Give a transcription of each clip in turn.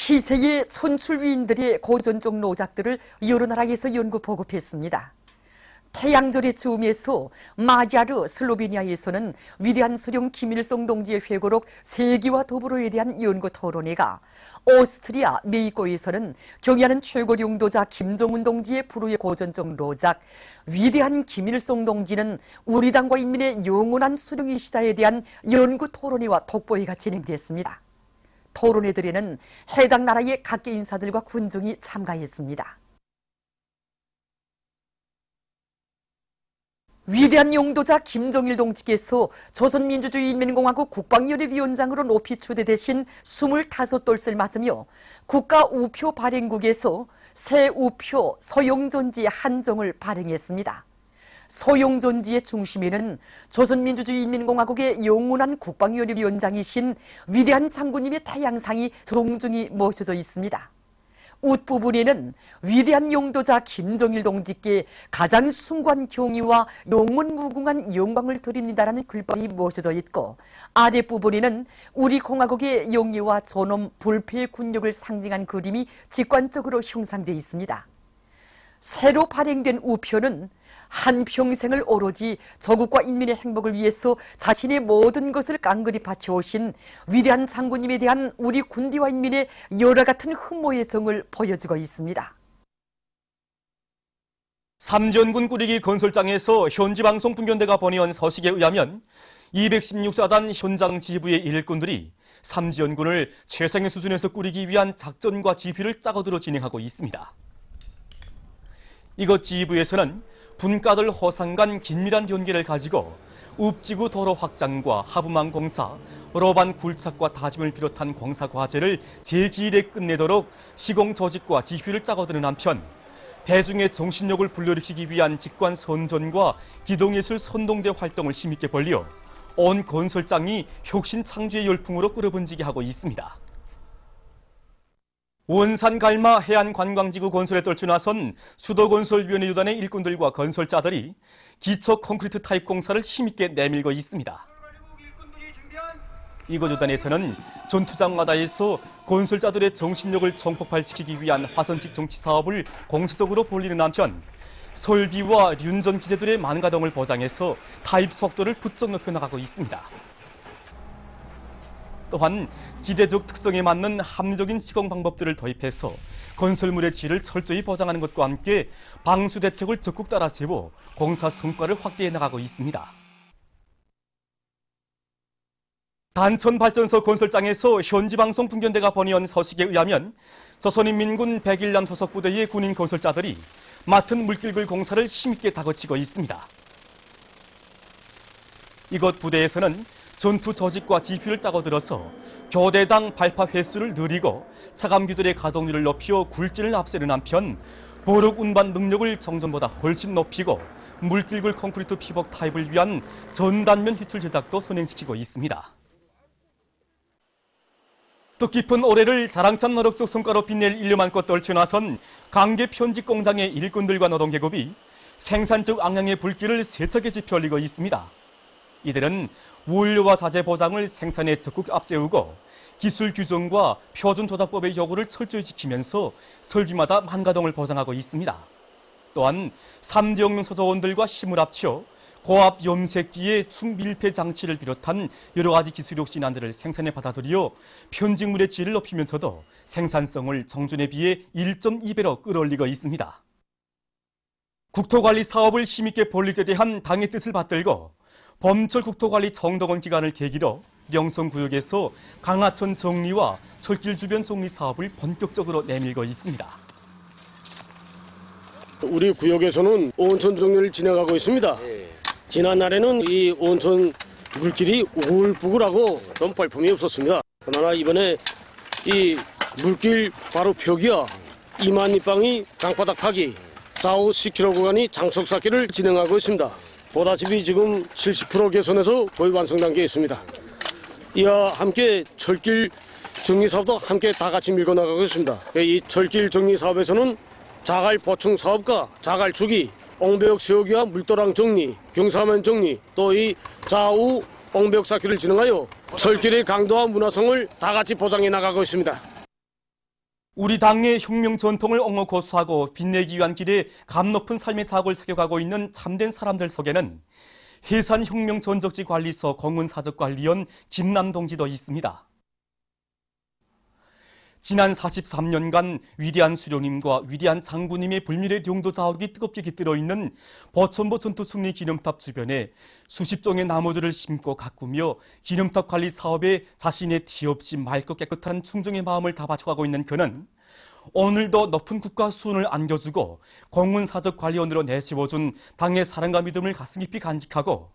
시세의 촌출위인들의 고전적 노작들을 여러 나라에서 연구 보급했습니다. 태양절의 즈음에서 마자르 슬로베니아에서는 위대한 수령 김일성 동지의 회고록 세기와 더불어에 대한 연구 토론회가, 오스트리아 메이코에서는 경의하는 최고領導자 김정은 동지의 불후의 고전적 노작 위대한 김일성 동지는 우리 당과 인민의 영원한 수령이시다에 대한 연구 토론회와 독보회가 진행됐습니다. 토론회들에는 해당 나라의 각계 인사들과 군중이 참가했습니다. 위대한 용도자 김정일 동지께서 조선민주주의인민공화국 국방연합위원장으로 높이 추대되신 25돌을 맞으며 국가우표 발행국에서 새 우표 소용존지 한정을 발행했습니다. 소용존지의 중심에는 조선민주주의인민공화국의 영원한 국방연합위원장이신 위대한 장군님의 태양상이 정중히 모셔져 있습니다. 웃부분에는 위대한 용도자 김정일 동지께 가장 숭고한 경의와 영원무궁한 영광을 드립니다라는 글법이 모셔져 있고, 아랫부분에는 우리 공화국의 영예와 존엄, 불패의 군력을 상징한 그림이 직관적으로 형상되어 있습니다. 새로 발행된 우표는 한평생을 오로지 조국과 인민의 행복을 위해서 자신의 모든 것을 깡그리 바쳐오신 위대한 장군님에 대한 우리 군대와 인민의 여러 같은 흠모의 정을 보여주고 있습니다. 삼지연군 꾸리기 건설장에서 현지방송 분견대가 보내온 서식에 의하면 216사단 현장 지휘부의 일꾼들이 삼지연군을 최상의 수준에서 꾸리기 위한 작전과 지휘를 짜고들어 진행하고 있습니다. 이것 지휘부에서는 분가들 호상 간 긴밀한 연계를 가지고 읍지구 도로 확장과 하부망 공사, 로반 굴착과 다짐을 비롯한 공사 과제를 제기일에 끝내도록 시공 조직과 지휘를 짜고드는 한편, 대중의 정신력을 불러일으키기 위한 직관 선전과 기동예술 선동대 활동을 힘있게 벌려 온 건설장이 혁신 창조의 열풍으로 끌어번지게 하고 있습니다. 원산 갈마 해안관광지구 건설에 떨쳐나선 수도건설위원회 유단의 일꾼들과 건설자들이 기초 콘크리트 타입 공사를 힘있게 내밀고 있습니다. 이곳 유단에서는 전투장마다에서 건설자들의 정신력을 정폭발시키기 위한 화선식 정치 사업을 공식적으로 벌이는 한편, 설비와 륜전 기재들의 만가동을 보장해서 타입 속도를 부쩍 높여나가고 있습니다. 또한 지대적 특성에 맞는 합리적인 시공 방법들을 도입해서 건설물의 질을 철저히 보장하는 것과 함께 방수 대책을 적극 따라 세워 공사 성과를 확대해 나가고 있습니다. 단천발전소 건설장에서 현지방송 분견대가 보내온 서식에 의하면 조선인민군 101남 소속 부대의 군인 건설자들이 맡은 물길글 공사를 힘있게 다그치고 있습니다. 이곳 부대에서는 전투 조직과 지휘를 짜고들어서 교대당 발파 횟수를 늘리고 차감기들의 가동률을 높여 굴진을 앞세는 한편, 보력 운반 능력을 정전보다 훨씬 높이고 물길글 콘크리트 피복 타입을 위한 전단면 휘툴 제작도 선행시키고 있습니다. 뜻깊은 올해를 자랑찬 노력적 성과로 빛낼 일념한껏 떨쳐나선 강계 편집 공장의 일꾼들과 노동계급이 생산적 악량의 불길을 세차게 지펴올리고 있습니다. 이들은 원료와 자재 보장을 생산에 적극 앞세우고 기술 규정과 표준 조작법의 요구를 철저히 지키면서 설비마다 만가동을 보장하고 있습니다. 또한 3대 혁명 소조원들과 힘을 합쳐 고압 염색기의 충밀폐 장치를 비롯한 여러 가지 기술 혁신안들을 생산에 받아들여 편직물의 질을 높이면서도 생산성을 정준에 비해 1.2배로 끌어올리고 있습니다. 국토관리 사업을 힘있게 벌릴 때 대한 당의 뜻을 받들고 범철 국토관리 정동원 기간을 계기로 명성구역에서 강하천 정리와 철길 주변 정리 사업을 본격적으로 내밀고 있습니다. 우리 구역에서는 온천 정리를 진행하고 있습니다. 지난날에는 이 온천 물길이 우글부글하고 좀 볼품이 없었습니다. 그러나 이번에 이 물길 바로 벽이야 2만 리방이 강바닥 파기, 좌우 10km 구간이 장속 쌓기를 진행하고 있습니다. 보다시피 지금 70% 개선해서 거의 완성 단계에 있습니다. 이와 함께 철길 정리 사업도 함께 다 같이 밀고 나가고 있습니다. 이 철길 정리 사업에서는 자갈 보충 사업과 자갈 주기, 옹벽 세우기와 물도랑 정리, 경사면 정리, 또 이 좌우 옹벽 쌓기를 진행하여 철길의 강도와 문화성을 다 같이 보장해 나가고 있습니다. 우리 당의 혁명 전통을 옹호 고수하고 빛내기 위한 길에 감 높은 삶의 사고를 새겨가고 있는 참된 사람들 속에는 해산혁명 전적지 관리소 공군사적관리원 김남 동지도 있습니다. 지난 43년간 위대한 수령님과 위대한 장군님의 불멸의 용도 자욱이 뜨겁게 깃들어 있는 보천보 전투 승리 기념탑 주변에 수십 종의 나무들을 심고 가꾸며 기념탑 관리 사업에 자신의 티 없이 맑고 깨끗한 충정의 마음을 다 바쳐가고 있는 그는 오늘도 높은 국가 수운을 안겨주고 공군사적관리원으로 내세워준 당의 사랑과 믿음을 가슴 깊이 간직하고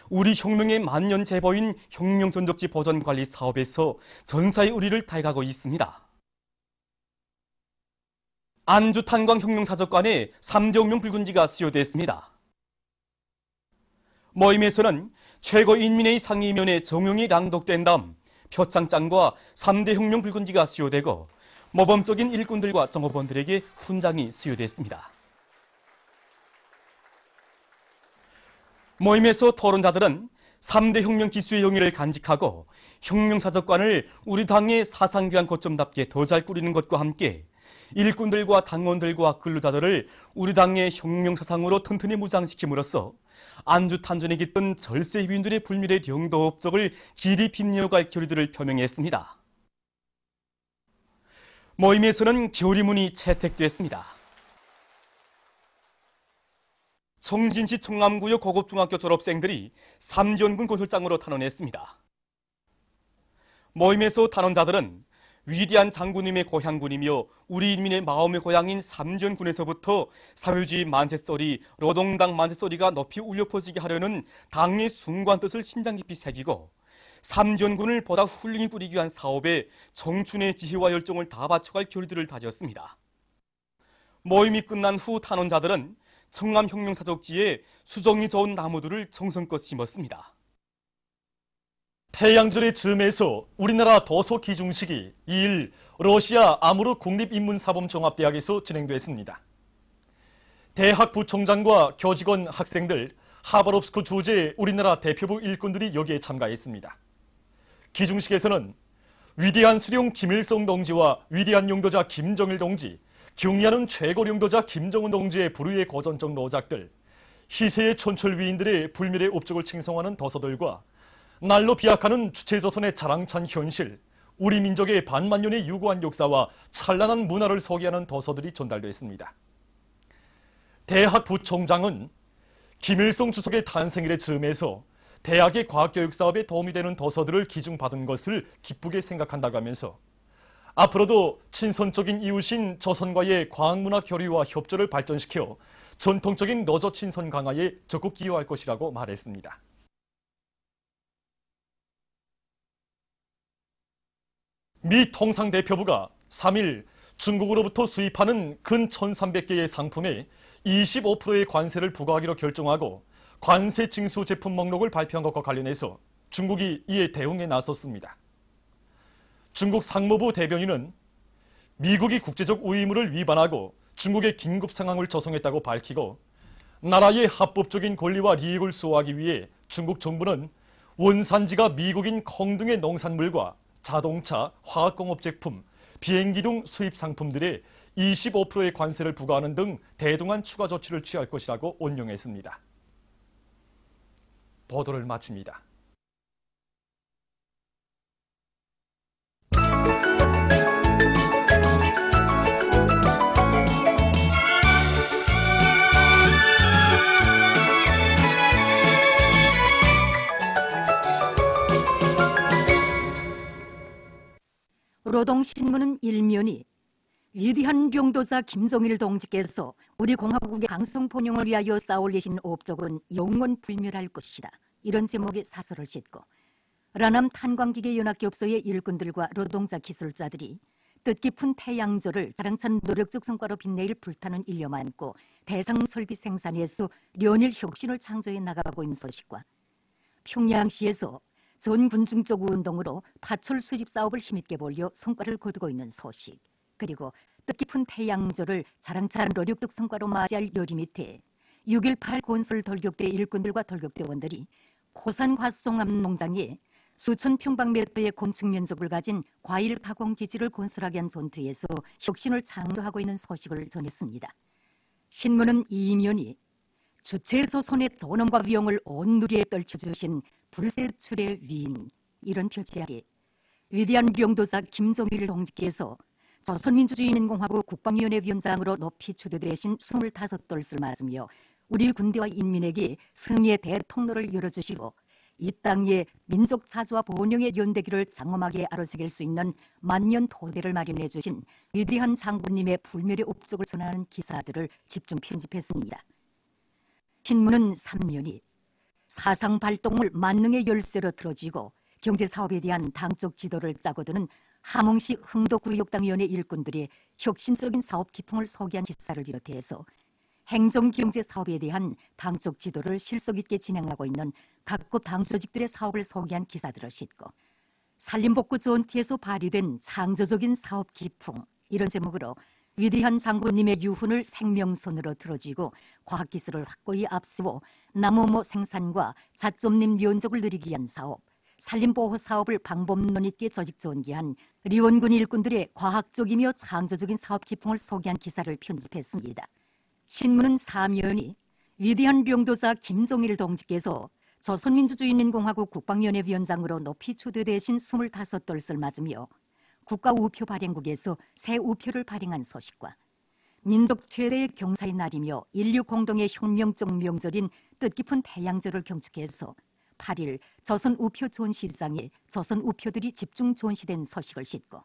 우리 혁명의 만년 제보인 혁명전적지 보존관리 사업에서 전사의 의리를 다해가고 있습니다. 안주탄광혁명사적관에 3대 혁명 불군지가 수여됐습니다. 모임에서는 최고인민회의 상임위원회 정용이 낭독된 다음 표창장과 3대 혁명 불군지가 수여되고 모범적인 일꾼들과 정호원들에게 훈장이 수여됐습니다. 모임에서 토론자들은 3대 혁명 기수의 영예를 간직하고 혁명사적관을 우리 당의 사상귀한 거점답게 더 잘 꾸리는 것과 함께 일꾼들과 당원들과 근로자들을 우리 당의 혁명사상으로 튼튼히 무장시킴으로써 안주탄전에 깃든 절세위인들의 불멸의 영도 업적을 길이 빛내어갈 결의들을 표명했습니다. 모임에서는 결의문이 채택됐습니다. 청진시 청남구역 고급중학교 졸업생들이 삼전군 건설장으로 탄원했습니다. 모임에서 탄원자들은 위대한 장군님의 고향군이며 우리 인민의 마음의 고향인 삼전군에서부터 사회주의 만세소리, 노동당 만세소리가 높이 울려 퍼지게 하려는 당의 숭고한 뜻을 심장 깊이 새기고 삼전군을 보다 훌륭히 꾸리기 위한 사업에 청춘의 지혜와 열정을 다 바쳐갈 결의들을 다졌습니다. 모임이 끝난 후 탄원자들은 청남혁명사적지에 수정이 좋은 나무들을 정성껏 심었습니다. 태양절의 즈음에서 우리나라 도서 기중식이 2일 러시아 아무르 국립인문사범종합대학에서 진행됐습니다. 대학 부총장과 교직원, 학생들, 하바롭스크 주재 우리나라 대표부 일꾼들이 여기에 참가했습니다. 기중식에서는 위대한 수령 김일성 동지와 위대한 용도자 김정일 동지, 경의하는 최고 용도자 김정은 동지의 불후의 고전적 노작들, 희세의 촌철위인들의 불멸의 업적을 칭송하는 도서들과 날로 비약하는 주체조선의 자랑찬 현실, 우리 민족의 반만년의 유구한 역사와 찬란한 문화를 소개하는 도서들이 전달됐습니다. 대학 부총장은 김일성 주석의 탄생일의 즈음에서 대학의 과학교육 사업에 도움이 되는 도서들을 기증받은 것을 기쁘게 생각한다고 하면서 앞으로도 친선적인 이웃인 조선과의 과학문화 교류와 협조를 발전시켜 전통적인 노조 친선 강화에 적극 기여할 것이라고 말했습니다. 미 통상대표부가 3일 중국으로부터 수입하는 근 1,300개의 상품에 25%의 관세를 부과하기로 결정하고 관세 징수 제품 목록을 발표한 것과 관련해서 중국이 이에 대응에 나섰습니다. 중국 상무부 대변인은 미국이 국제적 의무를 위반하고 중국의 긴급 상황을 조성했다고 밝히고 나라의 합법적인 권리와利益을 수호하기 위해 중국 정부는 원산지가 미국인 콩등의 농산물과 자동차, 화학공업 제품, 비행기 등 수입 상품들에 25%의 관세를 부과하는 등 대등한 추가 조치를 취할 것이라고 언명했습니다. 보도를 마칩니다. 노동신문은 일면이 위대한 용도자 김정일 동지께서 우리 공화국의 강성 번영을 위하여 쌓아올리신 업적은 영원 불멸할 것이다. 이런 제목의 사설을 싣고 라남 탄광기계 연합기업소의 일꾼들과 노동자 기술자들이 뜻깊은 태양절을 자랑찬 노력적 성과로 빛내일 불타는 일념 안고 대상 설비 생산에서 연일 혁신을 창조해 나가고 있는 소식과 평양시에서 전 군중적 운동으로 파철 수집 사업을 힘있게 벌여 성과를 거두고 있는 소식, 그리고 뜻깊은 태양절을 자랑찬 노력적 성과로 맞이할 요리 밑에 6.18 건설 돌격대 일꾼들과 돌격대원들이 포산 과수종합 농장에 수천 평방미터의 건축 면적을 가진 과일 가공 기지를 건설하기 위한 전투에서 혁신을 창조하고 있는 소식을 전했습니다. 신문은 이면이 주체조선의 존엄과 위용을 온누리에 떨쳐주신 불세출의 위인, 이런 표지 아래 위대한 명도자 김정일 동지께서 조선민주주의인민공화국 국방위원회 위원장으로 높이 추대되신 25돌을 맞으며 우리 군대와 인민에게 승리의 대통로를 열어주시고 이 땅에 민족 자주와 번영의 연대기를 장엄하게 아로새길 수 있는 만년 토대를 마련해 주신 위대한 장군님의 불멸의 업적을 전하는 기사들을 집중 편집했습니다. 신문은 3면이 사상 발동을 만능의 열쇠로 들어쥐고 경제사업에 대한 당적 지도를 짜고드는 함흥시 흥도구역당위원회 일꾼들의 혁신적인 사업 기풍을 소개한 기사를 비롯해서 행정경제사업에 대한 당적 지도를 실속 있게 진행하고 있는 각급 당 조직들의 사업을 소개한 기사들을 싣고 산림복구 전투에서 발휘된 창조적인 사업 기풍, 이런 제목으로 위대한 장군님의 유훈을 생명선으로 들어쥐고 과학기술을 확고히 앞세워 나무모 생산과 잣좀님 면적을 늘리기 위한 사업, 산림보호 사업을 방법론 있게 조직 전개한 리원군 일꾼들의 과학적이며 창조적인 사업 기풍을 소개한 기사를 편집했습니다. 신문은 3면이 위대한 명도자 김정일 동지께서 조선민주주의인민공화국 국방위원회 위원장으로 높이 추대되신 25돌을 맞으며 국가우표 발행국에서 새 우표를 발행한 소식과 민족 최대의 경사의 날이며 인류 공동의 혁명적 명절인 뜻깊은 태양절을 경축해서 8일 조선우표 전시장에 조선우표들이 집중 전시된 소식을 싣고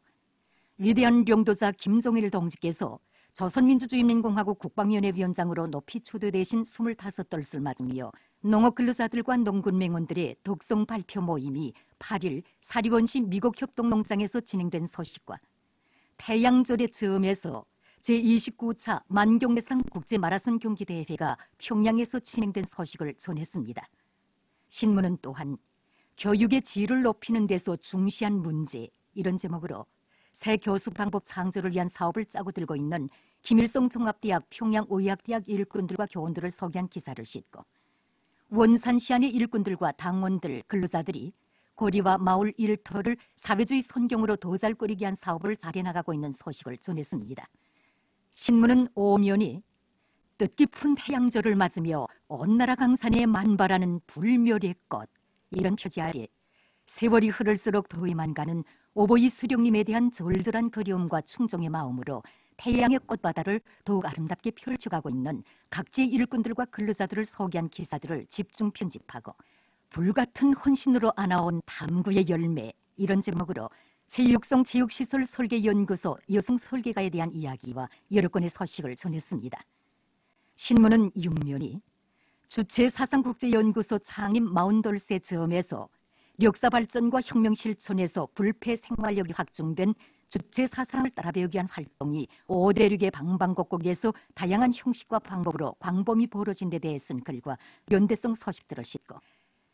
위대한 명도자 김정일 동지께서 조선민주주의인민공화국 국방위원회 위원장으로 높이 추대되신 25돌을 맞으며 농업근로자들과 농군맹원들의 독성 발표 모임이 8일 사리원시 미국협동농장에서 진행된 소식과 태양절의 즈음에서 제29차 만경대상 국제마라손 경기대회가 평양에서 진행된 소식을 전했습니다. 신문은 또한 교육의 질을 높이는 데서 중시한 문제, 이런 제목으로 새 교수 방법 창조를 위한 사업을 짜고 들고 있는 김일성 종합대학 평양의학대학 일꾼들과 교원들을 소개한 기사를 싣고 원산시 안의 일꾼들과 당원들, 근로자들이 고리와 마을 일터를 사회주의 선경으로 더 잘 꾸리기 위한 사업을 잘해나가고 있는 소식을 전했습니다. 신문은 5면이 뜻깊은 태양절을 맞으며 온 나라 강산에 만발하는 불멸의 꽃, 이런 표지 아래 세월이 흐를수록 더위만 가는 오보이 수령님에 대한 절절한 그리움과 충정의 마음으로 태양의 꽃바다를 더욱 아름답게 펼쳐가고 있는 각지의 일꾼들과 근로자들을 소개한 기사들을 집중 편집하고 불같은 헌신으로 안아온 탐구의 열매, 이런 제목으로 체육성 체육시설 설계연구소 여성 설계가에 대한 이야기와 여러 건의 소식을 전했습니다. 신문은 6면이 주체사상국제연구소 창립 40돌세 즈음에서 역사발전과 혁명실천에서 불패 생활력이 확증된 주체사상을 따라 배우기 위한 활동이 5대륙의 방방곡곡에서 다양한 형식과 방법으로 광범위 벌어진 데 대해 쓴 글과 연대성 소식들을 싣고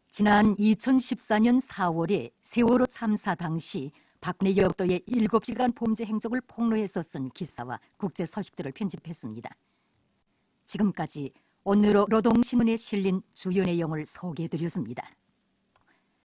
지난 2014년 4월에 세월호 참사 당시 박근혜 여독도의 7시간 범죄 행적을 폭로해서 쓴 기사와 국제 소식들을 편집했습니다. 지금까지 오늘로 노동신문에 실린 주요 내용을 소개해드렸습니다.